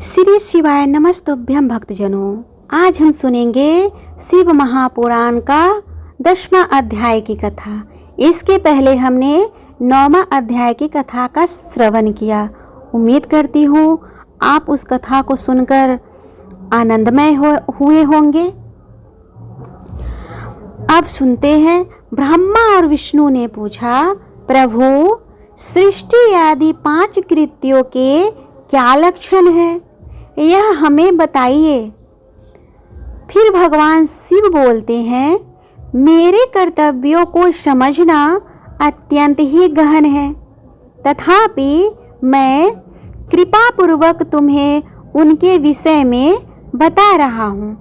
श्री शिवाय नमस्तुभ्यं भक्तजनों। आज हम सुनेंगे शिव महापुराण का 10वां अध्याय की कथा। इसके पहले हमने 9वां अध्याय की कथा का श्रवण किया। उम्मीद करती हूँ आप उस कथा को सुनकर आनंदमय हुए होंगे। अब सुनते हैं। ब्रह्मा और विष्णु ने पूछा, प्रभु सृष्टि आदि 5 कृत्यों के क्या लक्षण है, यह हमें बताइए। फिर भगवान शिव बोलते हैं, मेरे कर्तव्यों को समझना अत्यंत ही गहन है, तथापि मैं कृपा पूर्वक तुम्हें उनके विषय में बता रहा हूँ।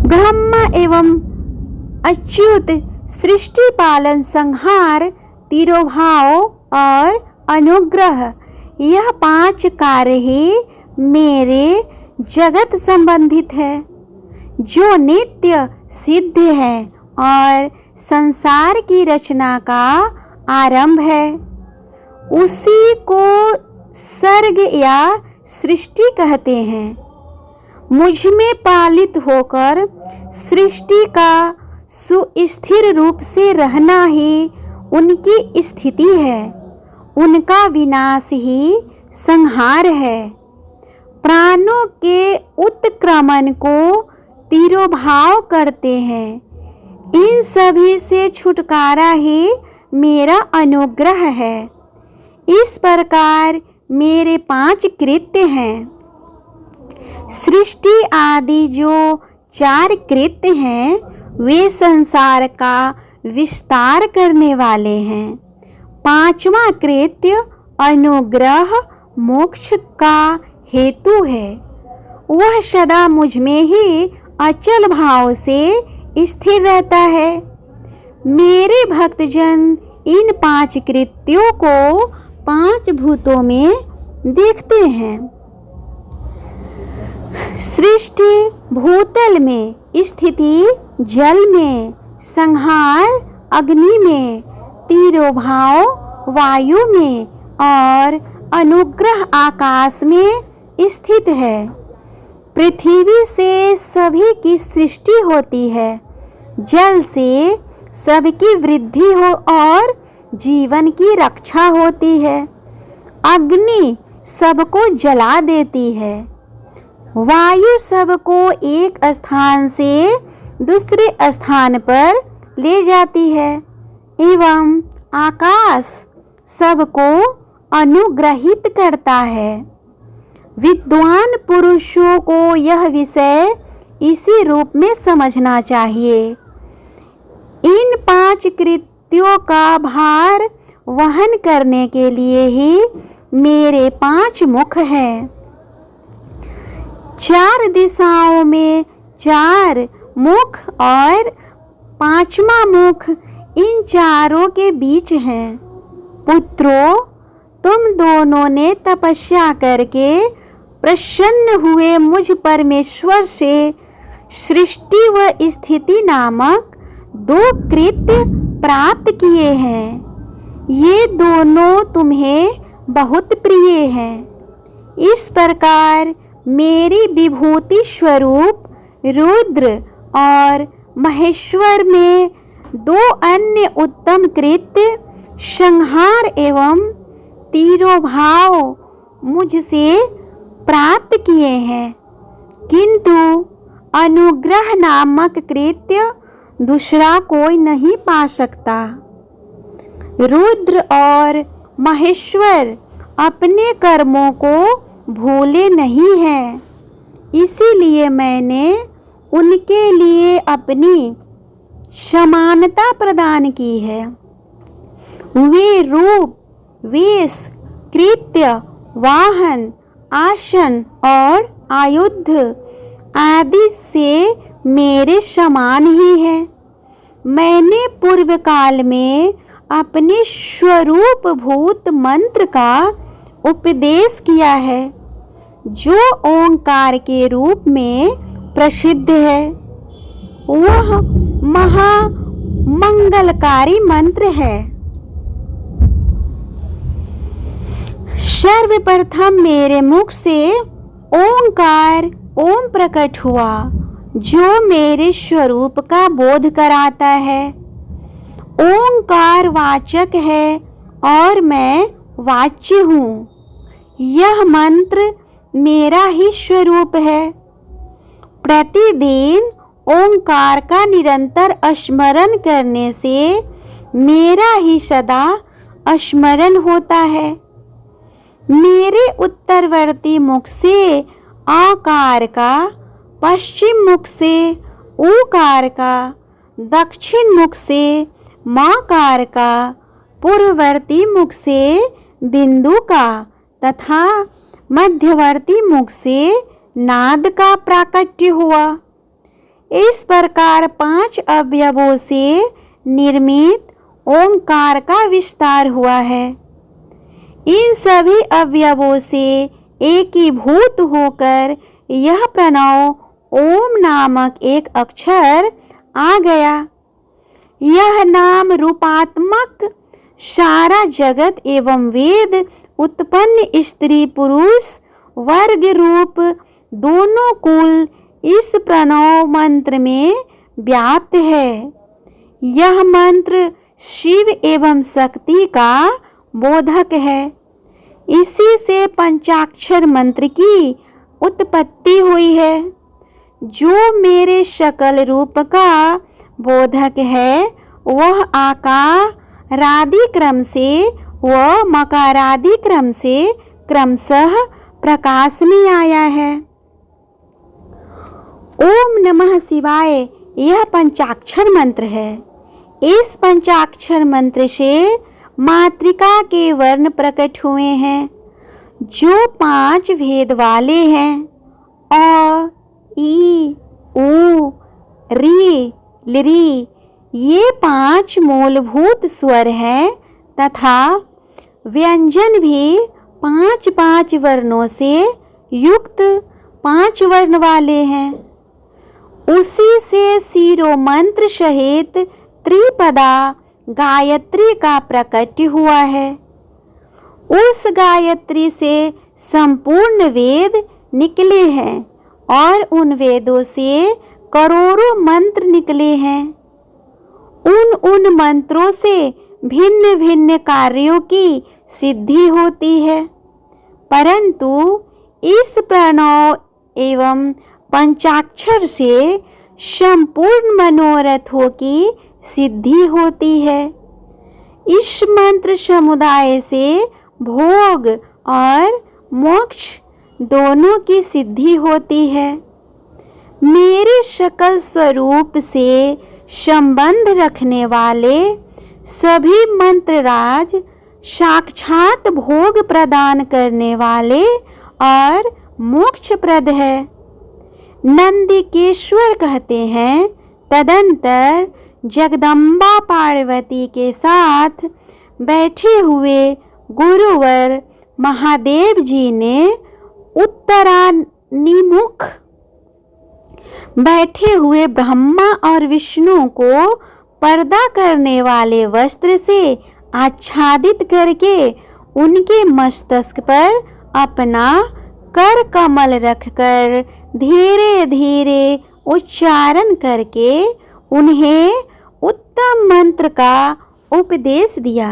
ब्रह्मा एवं अच्युत सृष्टि पालन संहार तिरोभाव और अनुग्रह, यह 5 कार्य ही मेरे जगत संबंधित है, जो नित्य सिद्ध है और संसार की रचना का आरंभ है। उसी को सर्ग या सृष्टि कहते हैं। मुझ में पालित होकर सृष्टि का सुस्थिर रूप से रहना ही उनकी स्थिति है, उनका विनाश ही संहार है। प्राणों के उत्क्रमण को तिरोभाव करते हैं। इन सभी से छुटकारा ही मेरा अनुग्रह है। इस प्रकार मेरे 5 कृत्य हैं। सृष्टि आदि जो 4 कृत्य हैं, वे संसार का विस्तार करने वाले हैं। 5वां कृत्य अनुग्रह मोक्ष का हेतु है। वह सदा मुझ में ही अचल भाव से स्थिर रहता है। मेरे भक्तजन इन 5 कृत्यों को 5 भूतों में देखते हैं। सृष्टि भूतल में, स्थिति जल में, संहार अग्नि में, तिरोभाव वायु में और अनुग्रह आकाश में स्थित है। पृथ्वी से सभी की सृष्टि होती है, जल से सबकी वृद्धि हो और जीवन की रक्षा होती है। अग्नि सबको जला देती है। वायु सबको एक स्थान से दूसरे स्थान पर ले जाती है एवं आकाश सबको अनुग्रहित करता है। विद्वान पुरुषों को यह विषय इसी रूप में समझना चाहिए। इन 5 कृत्यों का भार वहन करने के लिए ही मेरे 5 मुख हैं। 4 दिशाओं में 4 मुख और 5वां मुख इन चारों के बीच है। पुत्रों, तुम दोनों ने तपस्या करके प्रसन्न हुए मुझ परमेश्वर से सृष्टि व स्थिति नामक 2 कृत्य प्राप्त किए हैं। ये दोनों तुम्हें बहुत प्रिय हैं। इस प्रकार मेरी विभूति स्वरूप रुद्र और महेश्वर में 2 अन्य उत्तम कृत्य संहार एवं तिरोभाव मुझसे प्राप्त किए हैं, किंतु अनुग्रह नामक कृत्य दूसरा कोई नहीं पा सकता। रुद्र और महेश्वर अपने कर्मों को भूले नहीं हैं, इसीलिए मैंने उनके लिए अपनी समानता प्रदान की है। वे रूप, वेश, कृत्य, वाहन, आसन और आयुध आदि से मेरे समान ही है। मैंने पूर्व काल में अपने स्वरूप भूत मंत्र का उपदेश किया है, जो ओंकार के रूप में प्रसिद्ध है। वह महामंगलकारी मंत्र है। सर्वप्रथम मेरे मुख से ओंकार ओम प्रकट हुआ जो मेरे स्वरूप का बोध कराता है। ओंकार वाचक है और मैं वाच्य हूँ। यह मंत्र मेरा ही स्वरूप है। प्रतिदिन ओंकार का निरंतर स्मरण करने से मेरा ही सदा स्मरण होता है। मेरे उत्तरवर्ती मुख से आकार का, पश्चिम मुख से ऊकार का, दक्षिण मुख से माकार का, पूर्ववर्ती मुख से बिंदु का तथा मध्यवर्ती मुख से नाद का प्राकट्य हुआ। इस प्रकार 5 अवयवों से निर्मित ओंकार का विस्तार हुआ है। इन सभी अवयवों से एकीभूत होकर यह प्रणव ओम नामक एक अक्षर आ गया। यह नाम रूपात्मक सारा जगत एवं वेद उत्पन्न स्त्री पुरुष वर्ग रूप दोनों कुल इस प्रणव मंत्र में व्याप्त है। यह मंत्र शिव एवं शक्ति का बोधक है। इसी से पंचाक्षर मंत्र की उत्पत्ति हुई है। जो मेरे शकल रूप का बोधक है वह आकारादि क्रम से व मकारादि क्रम से क्रमशः प्रकाश में आया है। ओम नमः शिवाय यह पंचाक्षर मंत्र है। इस पंचाक्षर मंत्र से मातृका के वर्ण प्रकट हुए हैं जो 5 भेद वाले हैं। अ, ई, उ, री, लृ ये 5 मूलभूत स्वर हैं तथा व्यंजन भी 5 वर्णों से युक्त 5 वर्ण वाले हैं। उसी से शिरो मंत्र सहित त्रिपदा गायत्री का प्रकट हुआ है। उस गायत्री से संपूर्ण वेद निकले हैं और उन वेदों से करोड़ों मंत्र निकले हैं। उन मंत्रों से भिन्न भिन्न कार्यों की सिद्धि होती है, परंतु इस प्रणव एवं पंचाक्षर से संपूर्ण मनोरथों की सिद्धि होती है। इस मंत्र समुदाय से भोग और मोक्ष दोनों की सिद्धि होती है। मेरे सकल स्वरूप से संबंध रखने वाले सभी मंत्रराज साक्षात भोग प्रदान करने वाले और मोक्षप्रद है। नंदिकेश्वर कहते हैं, तदंतर जगदम्बा पार्वती के साथ बैठे हुए गुरुवर महादेव जी ने उत्तरानिमुख बैठे हुए ब्रह्मा और विष्णु को पर्दा करने वाले वस्त्र से आच्छादित करके उनके मस्तक पर अपना कर कमल रखकर धीरे धीरे उच्चारण करके उन्हें उत्तम मंत्र का उपदेश दिया।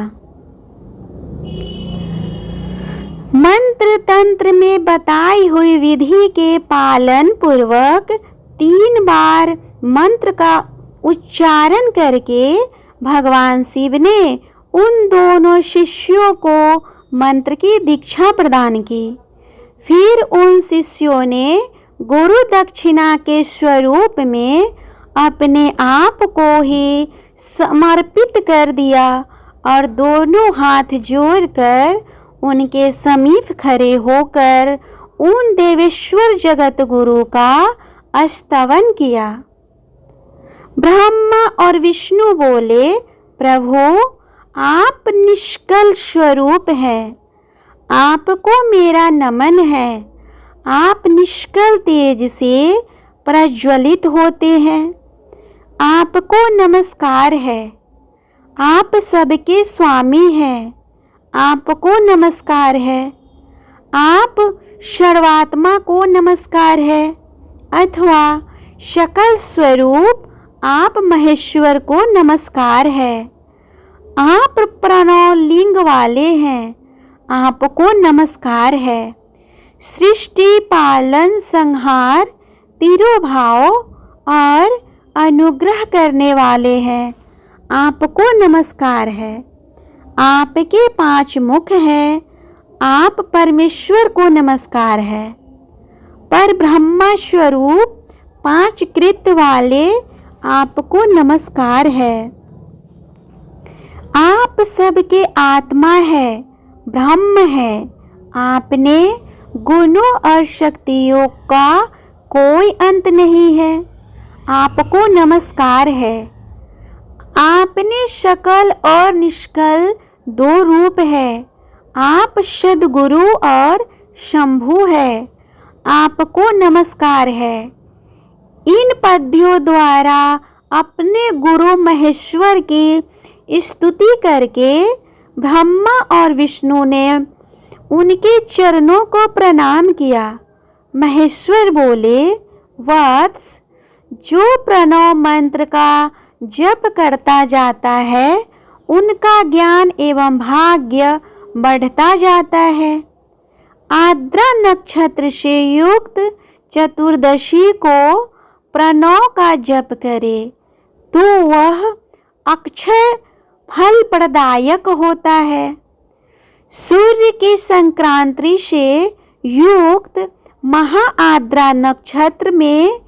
मंत्र तंत्र में बताई हुई विधि के पालन पूर्वक 3 बार मंत्र का उच्चारण करके भगवान शिव ने उन दोनों शिष्यों को मंत्र की दीक्षा प्रदान की। फिर उन शिष्यों ने गुरु दक्षिणा के स्वरूप में अपने आप को ही समर्पित कर दिया और दोनों हाथ जोड़कर उनके समीप खड़े होकर उन देवेश्वर जगत गुरु का स्तवन किया। ब्रह्मा और विष्णु बोले, प्रभु आप निष्कल स्वरूप हैं, आपको मेरा नमन है। आप निष्कल तेज से प्रज्वलित होते हैं, आपको नमस्कार है। आप सबके स्वामी हैं, आपको नमस्कार है। आप सर्वात्मा को नमस्कार है, अथवा सकल स्वरूप आप महेश्वर को नमस्कार है। आप प्रणव लिंग वाले हैं, आपको नमस्कार है। सृष्टि पालन संहार तिरोभाव और अनुग्रह करने वाले हैं, आपको नमस्कार है। आपके 5 मुख हैं, आप परमेश्वर को नमस्कार है। पर ब्रह्मा स्वरूप 5 कृत्य वाले आपको नमस्कार है। आप सबके आत्मा है, ब्रह्म है। आपने गुणों और शक्तियों का कोई अंत नहीं है, आपको नमस्कार है। आपने सकल और निष्कल 2 रूप है, आप सद्गुरु और शंभु है, आपको नमस्कार है। इन पद्यों द्वारा अपने गुरु महेश्वर की स्तुति करके ब्रह्मा और विष्णु ने उनके चरणों को प्रणाम किया। महेश्वर बोले, वत्स, जो प्रणव मंत्र का जप करता जाता है उनका ज्ञान एवं भाग्य बढ़ता जाता है। आर्द्रा नक्षत्र से युक्त चतुर्दशी को प्रणव का जप करे तो वह अक्षय फल प्रदायक होता है। सूर्य की संक्रांति से युक्त महाआद्रा नक्षत्र में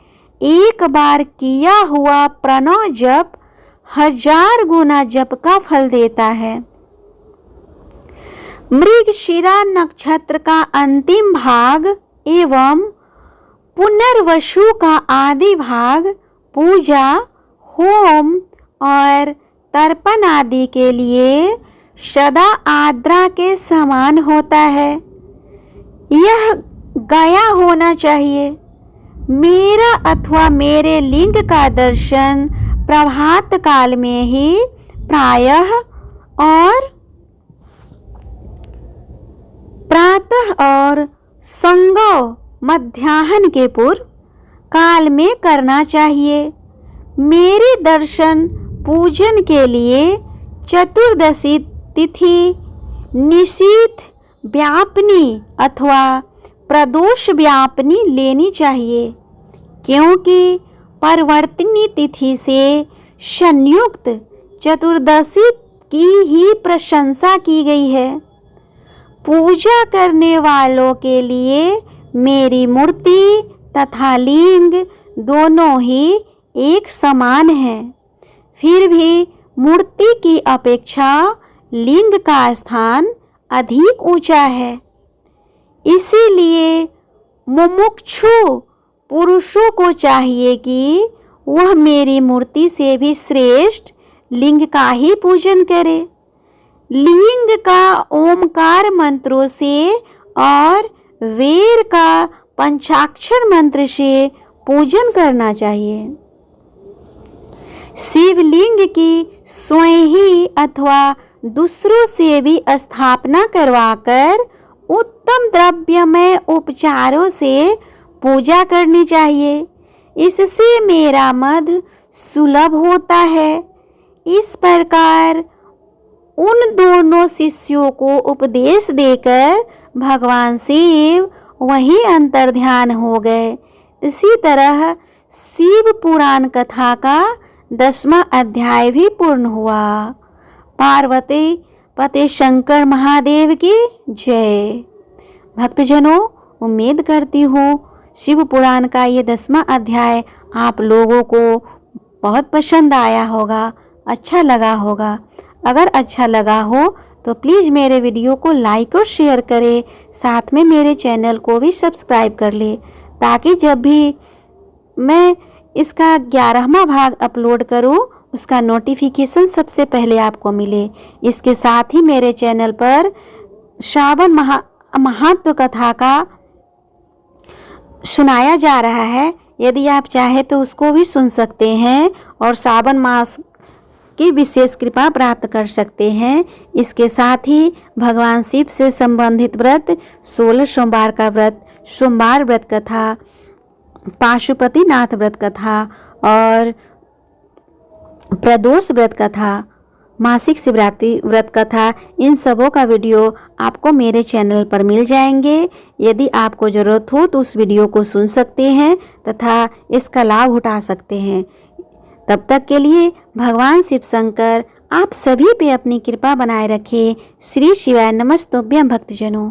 एक बार किया हुआ प्रणव जप 1000 गुना जप का फल देता है। मृगशिरा नक्षत्र का अंतिम भाग एवं पुनर्वसु का आदि भाग पूजा, होम और तर्पण आदि के लिए सदा आर्द्रा के समान होता है। यह गया होना चाहिए। मेरा अथवा मेरे लिंग का दर्शन प्रभात काल में ही प्रायः और प्रातः और संगव मध्याह्न के पूर्व काल में करना चाहिए। मेरे दर्शन पूजन के लिए चतुर्दशी तिथि निशीथ व्यापनी अथवा प्रदोष व्यापनी लेनी चाहिए, क्योंकि परिवर्तनी तिथि से संयुक्त चतुर्दशी की ही प्रशंसा की गई है। पूजा करने वालों के लिए मेरी मूर्ति तथा लिंग दोनों ही एक समान हैं। फिर भी मूर्ति की अपेक्षा लिंग का स्थान अधिक ऊंचा है। इसीलिए मुमुक्षु पुरुषों को चाहिए कि वह मेरी मूर्ति से भी श्रेष्ठ लिंग का ही पूजन करे। लिंग का ओमकार मंत्रों से और वेद का पंचाक्षर मंत्र से पूजन करना चाहिए। शिवलिंग की स्वयं ही अथवा दूसरों से भी स्थापना करवाकर उत्तम द्रव्यमय उपचारों से पूजा करनी चाहिए। इससे मेरा मद सुलभ होता है। इस प्रकार उन दोनों शिष्यों को उपदेश देकर भगवान शिव वहीं अंतर्ध्यान हो गए। इसी तरह शिव पुराण कथा का 10वां अध्याय भी पूर्ण हुआ। पार्वती पते शंकर महादेव की जय। भक्तजनों, उम्मीद करती हूँ शिव पुराण का ये 10वां अध्याय आप लोगों को बहुत पसंद आया होगा, अच्छा लगा होगा। अगर अच्छा लगा हो तो प्लीज़ मेरे वीडियो को लाइक और शेयर करें, साथ में मेरे चैनल को भी सब्सक्राइब कर ले, ताकि जब भी मैं इसका 11वां भाग अपलोड करूं उसका नोटिफिकेशन सबसे पहले आपको मिले। इसके साथ ही मेरे चैनल पर श्रावण महात्म कथा का सुनाया जा रहा है। यदि आप चाहे तो उसको भी सुन सकते हैं और श्रावण मास की विशेष कृपा प्राप्त कर सकते हैं। इसके साथ ही भगवान शिव से संबंधित व्रत, 16 सोमवार का व्रत, सोमवार व्रत कथा, पाशुपतिनाथ व्रत कथा और प्रदोष व्रत कथा, मासिक शिवरात्रि व्रत कथा, इन सबों का वीडियो आपको मेरे चैनल पर मिल जाएंगे। यदि आपको ज़रूरत हो तो उस वीडियो को सुन सकते हैं तथा इसका लाभ उठा सकते हैं। तब तक के लिए भगवान शिव शंकर आप सभी पे अपनी कृपा बनाए रखे। श्री शिवाय नमस्तुभ्यं भक्तजनों।